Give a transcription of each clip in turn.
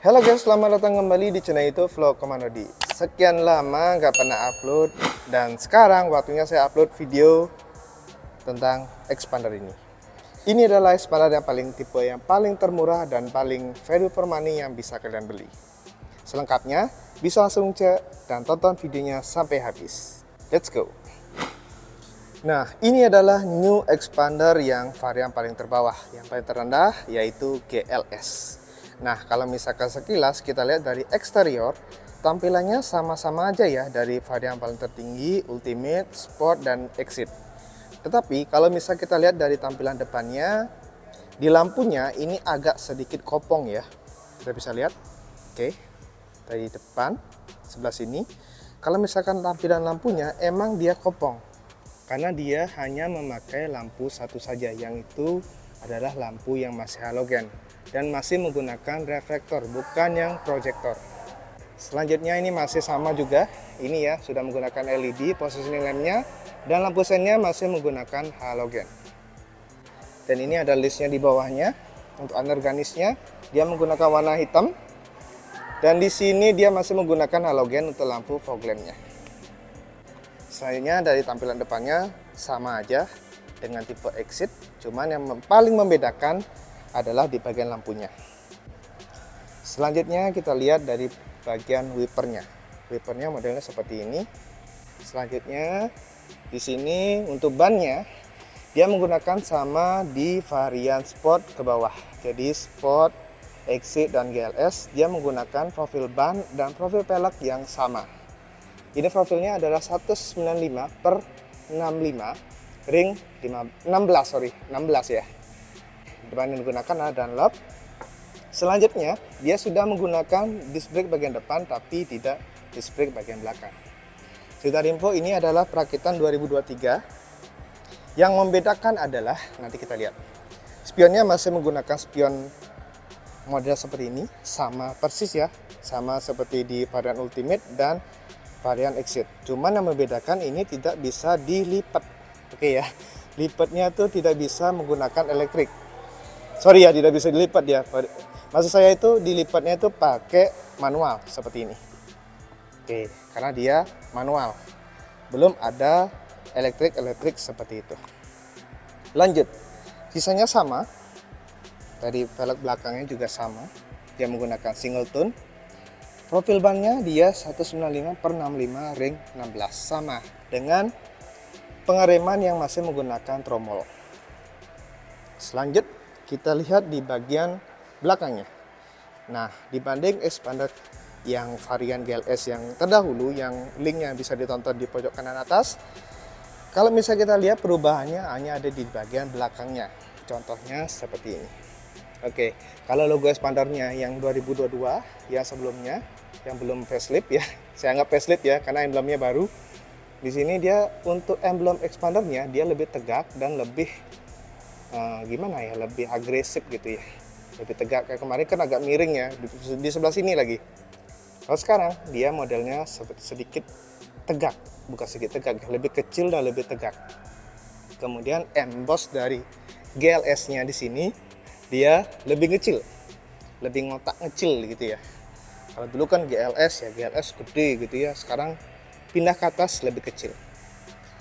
Halo guys, selamat datang kembali di channel YouTube Vlog Komanodi. Sekian lama nggak pernah upload, dan sekarang waktunya saya upload video tentang expander ini. Ini adalah expander yang paling tipe yang paling termurah dan paling value for money yang bisa kalian beli. Selengkapnya bisa langsung cek dan tonton videonya sampai habis. Let's go. Nah, ini adalah new expander yang varian paling terbawah, yang paling terendah yaitu GLS. Nah, kalau misalkan sekilas kita lihat dari eksterior, tampilannya sama-sama aja ya dari varian paling tertinggi, Ultimate, Sport, dan Exit. Tetapi kalau misal kita lihat dari tampilan depannya, di lampunya ini agak sedikit kopong ya. Kita bisa lihat, oke, dari depan sebelah sini. Kalau misalkan tampilan lampunya emang dia kopong, karena dia hanya memakai lampu satu saja, yang itu adalah lampu yang masih halogen dan masih menggunakan reflektor, bukan yang proyektor. Selanjutnya ini masih sama juga, ini ya sudah menggunakan LED positioning lampnya, dan lampu sennya masih menggunakan halogen. Dan ini ada listnya di bawahnya. Untuk anorganisnya dia menggunakan warna hitam, dan di sini dia masih menggunakan halogen untuk lampu fog lampnya. Selanjutnya dari tampilan depannya sama aja dengan tipe Exit, cuman yang paling membedakan adalah di bagian lampunya. Selanjutnya kita lihat dari bagian wipernya. Wipernya modelnya seperti ini. Selanjutnya di sini untuk bannya dia menggunakan sama di varian Sport ke bawah. Jadi Sport, Exit, dan GLS dia menggunakan profil ban dan profil pelek yang sama. Ini profilnya adalah 195/65 ring 16 ya. Depan yang digunakan adalah Dunlop. Selanjutnya dia sudah menggunakan disc brake bagian depan tapi tidak disc brake bagian belakang. Sekitar info, ini adalah perakitan 2023. Yang membedakan adalah, nanti kita lihat, spionnya masih menggunakan spion model seperti ini, sama persis ya, sama seperti di varian Ultimate dan varian Exit. Cuman yang membedakan ini tidak bisa dilipat. Oke ya, lipatnya tuh tidak bisa menggunakan elektrik. Sorry ya, tidak bisa dilipat ya. Maksud saya itu dilipatnya itu pakai manual seperti ini. Oke, karena dia manual, belum ada elektrik seperti itu. Lanjut, sisanya sama. Dari velg belakangnya juga sama, dia menggunakan single tone. Profil bannya dia 195/65 ring 16, sama dengan pengereman yang masih menggunakan tromol. Selanjut kita lihat di bagian belakangnya. Nah, dibanding expander yang varian GLS yang terdahulu, yang linknya bisa ditonton di pojok kanan atas, kalau misalnya kita lihat perubahannya hanya ada di bagian belakangnya. Contohnya seperti ini. Oke, kalau logo expandernya yang 2022 yang sebelumnya, yang belum facelift ya, saya anggap facelift ya karena emblemnya baru. Di sini dia untuk emblem expandernya dia lebih tegak dan lebih gimana ya, lebih agresif gitu ya, lebih tegak. Kayak kemarin kan agak miring ya di sebelah sini lagi. Kalau sekarang dia modelnya sedikit tegak, bukan sedikit tegak, lebih kecil dan lebih tegak. Kemudian emboss dari GLS-nya di sini dia lebih kecil, lebih ngotak ngecil gitu ya. Kalau dulu kan GLS ya, GLS gede gitu ya, sekarang pindah ke atas lebih kecil.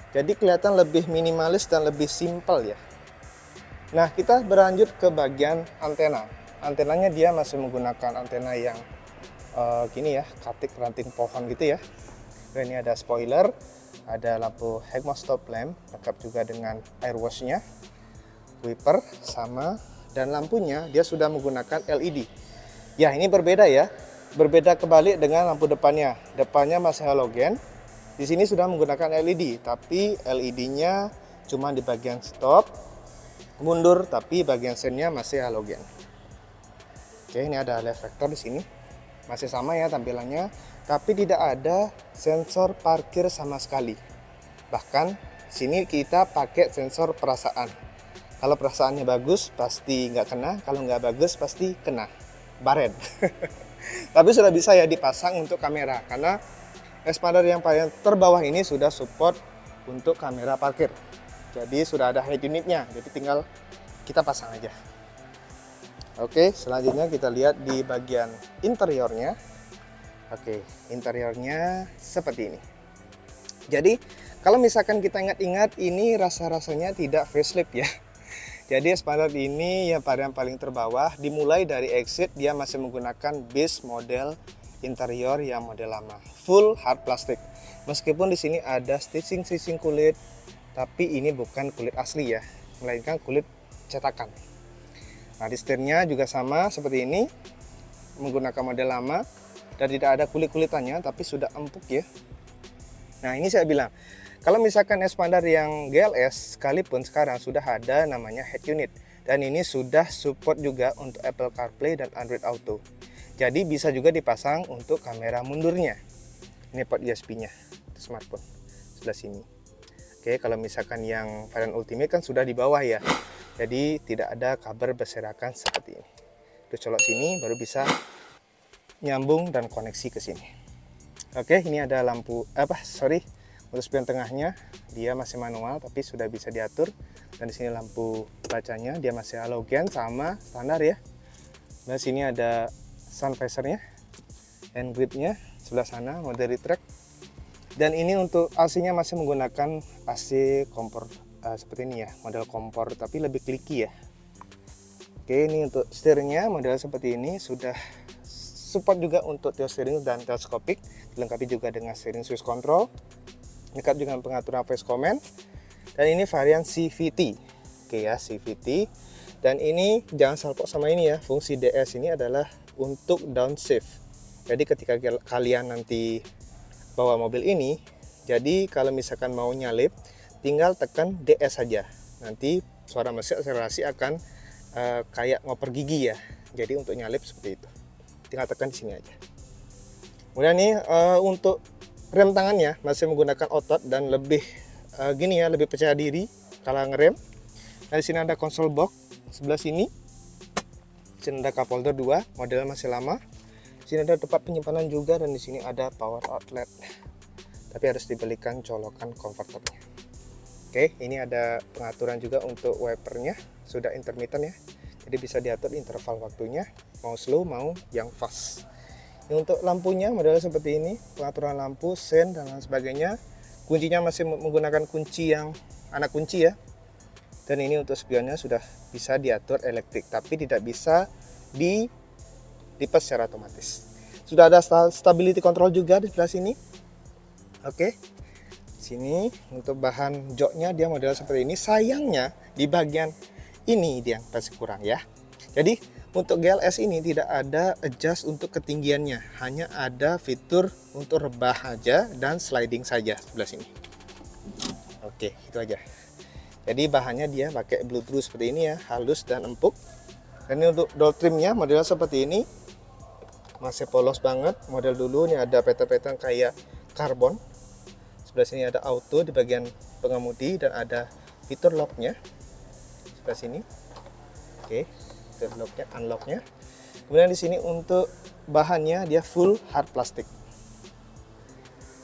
Jadi kelihatan lebih minimalis dan lebih simpel ya. Nah, kita berlanjut ke bagian antena. Antenanya dia masih menggunakan antena yang gini ya, katik ranting pohon gitu ya. Dan ini ada spoiler, ada lampu head mount stop lamp, lengkap juga dengan air wash-nya, wiper sama, dan lampunya dia sudah menggunakan LED. Ya, ini berbeda ya. Berbeda kebalik dengan lampu depannya. Depannya masih halogen. Di sini sudah menggunakan LED, tapi LED-nya cuma di bagian stop, mundur, tapi bagian sennya masih halogen. Oke, ini ada reflektor di sini. Masih sama ya tampilannya, tapi tidak ada sensor parkir sama sekali. Bahkan sini kita pakai sensor perasaan. Kalau perasaannya bagus pasti nggak kena, kalau nggak bagus pasti kena baret. Tapi sudah bisa ya dipasang untuk kamera, karena expander yang paling terbawah ini sudah support untuk kamera parkir. Jadi sudah ada head unitnya, jadi tinggal kita pasang aja. Oke, selanjutnya kita lihat di bagian interiornya. Oke, interiornya seperti ini. Jadi, kalau misalkan kita ingat-ingat, ini rasa-rasanya tidak facelift ya. Jadi Expander ini yang paling terbawah, dimulai dari exit dia masih menggunakan base model interior yang model lama, full hard plastic. Meskipun di sini ada stitching kulit, tapi ini bukan kulit asli ya, melainkan kulit cetakan. Nah, di setirnya juga sama seperti ini, menggunakan model lama dan tidak ada kulit-kulitannya, tapi sudah empuk ya. Nah, ini saya bilang, kalau misalkan Expander yang GLS sekalipun sekarang sudah ada namanya head unit, dan ini sudah support juga untuk Apple CarPlay dan Android Auto. Jadi bisa juga dipasang untuk kamera mundurnya. Ini port USB-nya, smartphone sebelah sini. Oke, kalau misalkan yang varian Ultimate kan sudah di bawah ya. Jadi tidak ada kabel berserakan seperti ini. Terus colok sini baru bisa nyambung dan koneksi ke sini. Oke, ini ada lampu untuk spion tengahnya dia masih manual tapi sudah bisa diatur. Dan di sini lampu bacanya dia masih halogen sama standar ya. Dan sini ada sun visornya, hand gripnya sebelah sana mode retract. Dan ini untuk AC-nya masih menggunakan AC kompor seperti ini ya, model kompor tapi lebih clicky ya. Oke, ini untuk setirnya model seperti ini, sudah support juga untuk tilt steering dan telescopic, dilengkapi juga dengan steering switch control, lengkap dengan pengaturan voice command. Dan ini varian CVT. Oke ya, CVT. Dan ini jangan salpok sama ini ya, fungsi DS ini adalah untuk downshift. Jadi ketika kalian nanti bawa mobil ini, jadi kalau misalkan mau nyalip, tinggal tekan DS saja. Nanti suara mesin akselerasi akan kayak ngoper gigi ya. Jadi untuk nyalip seperti itu, tinggal tekan di sini aja. Kemudian nih untuk rem tangannya masih menggunakan otot dan lebih gini ya, lebih percaya diri kalau ngerem. Nah, di sini ada konsol box sebelah sini. Di sini ada cup holder 2, model masih lama. Di sini ada tempat penyimpanan juga dan di sini ada power outlet. Tapi harus dibelikan colokan konverternya. Oke, ini ada pengaturan juga untuk wipernya, sudah intermittent ya. Jadi bisa diatur interval waktunya, mau slow mau yang fast. Ini untuk lampunya model seperti ini, pengaturan lampu, sen dan lain sebagainya. Kuncinya masih menggunakan kunci yang anak kunci ya. Dan ini untuk spionnya sudah bisa diatur elektrik, tapi tidak bisa dilipat secara otomatis. Sudah ada stability control juga di sebelah sini. Oke. Sini untuk bahan joknya dia model seperti ini. Sayangnya di bagian ini dia masih kurang ya. Jadi untuk GLS ini tidak ada adjust untuk ketinggiannya, hanya ada fitur untuk rebah aja dan sliding saja sebelah sini. Oke, itu aja. Jadi bahannya dia pakai Bluetooth seperti ini ya, halus dan empuk. Dan ini untuk door trimnya model seperti ini, masih polos banget. Model dulu ini ada pattern kayak karbon. Sebelah sini ada auto di bagian pengemudi dan ada fitur locknya sebelah sini. Oke, fitur locknya, unlocknya. Kemudian di sini untuk bahannya dia full hard plastic.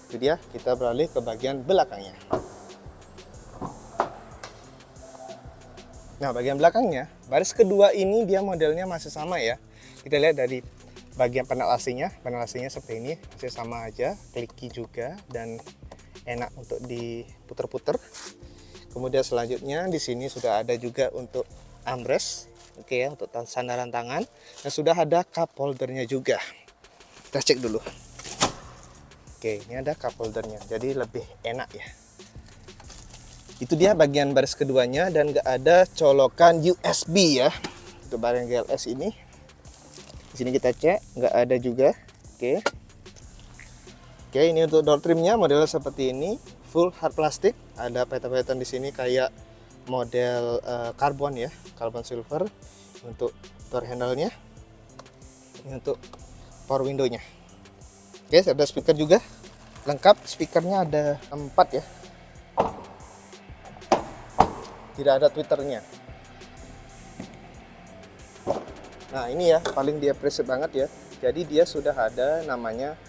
Itu dia. Kita beralih ke bagian belakangnya. Nah, bagian belakangnya baris kedua ini dia modelnya masih sama ya. Kita lihat dari bagian panel AC-nya. Panel AC-nya seperti ini, masih sama aja, clicky juga dan enak untuk diputer-puter. Kemudian selanjutnya di sini sudah ada juga untuk armrest, oke ya, untuk sandaran tangan. Dan sudah ada cup holdernya juga. Kita cek dulu. Oke, ini ada cup holdernya, jadi lebih enak ya. Itu dia bagian baris keduanya dan nggak ada colokan USB ya untuk barang GLS ini. Di sini kita cek, nggak ada juga. Oke. Oke, ini untuk door trimnya modelnya seperti ini, full hard plastic. Ada pattern di sini kayak model karbon ya, karbon silver. Untuk door handle-nya, ini untuk power window-nya. Oke, ada speaker juga, lengkap. Speakernya ada 4 ya. Tidak ada tweeternya. Nah, ini ya paling dia preset banget ya. Jadi dia sudah ada namanya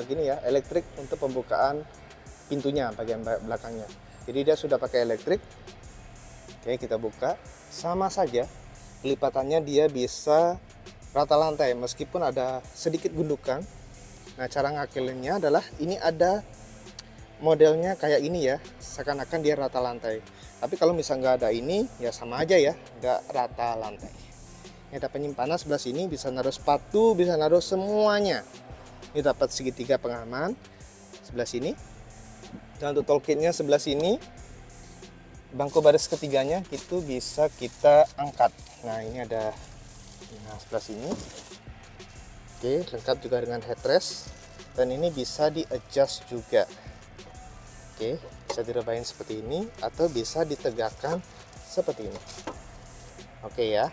gini ya, elektrik untuk pembukaan pintunya bagian belakangnya. Jadi dia sudah pakai elektrik. Oke, kita buka. Sama saja Pelipatannya dia bisa rata lantai meskipun ada sedikit gundukan. Nah, cara ngakilinnya adalah ini ada modelnya kayak ini ya, seakan-akan dia rata lantai. Tapi kalau misal nggak ada ini, ya sama aja ya, nggak rata lantai. Ini ada penyimpanan sebelah sini, bisa naruh sepatu, bisa naruh semuanya. Ini dapat segitiga pengaman sebelah sini. Dan untuk toolkitnya sebelah sini, bangku baris ketiganya itu bisa kita angkat. Nah, ini ada sebelah sini. Oke, lengkap juga dengan headrest. Dan ini bisa di adjust juga. Oke, bisa direbahin seperti ini atau bisa ditegakkan seperti ini. Oke ya.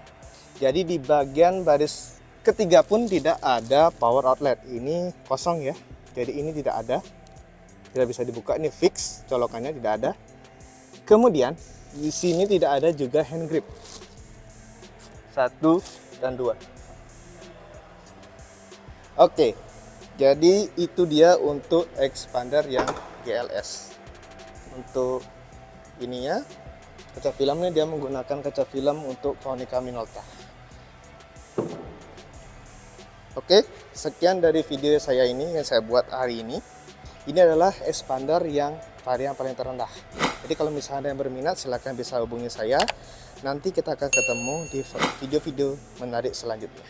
Jadi di bagian baris ketiga pun tidak ada power outlet. Ini kosong ya. Jadi ini tidak ada. Tidak bisa dibuka, ini fix, colokannya tidak ada. Kemudian di sini tidak ada juga hand grip. 1 dan 2. Oke. Jadi itu dia untuk expander yang GLS. Untuk ininya, kaca filmnya dia menggunakan kaca film untuk Konica Minolta. Oke, sekian dari video saya ini yang saya buat hari ini. Ini adalah expander yang varian paling terendah. Jadi kalau misalnya ada yang berminat, silahkan bisa hubungi saya. Nanti kita akan ketemu di video-video menarik selanjutnya.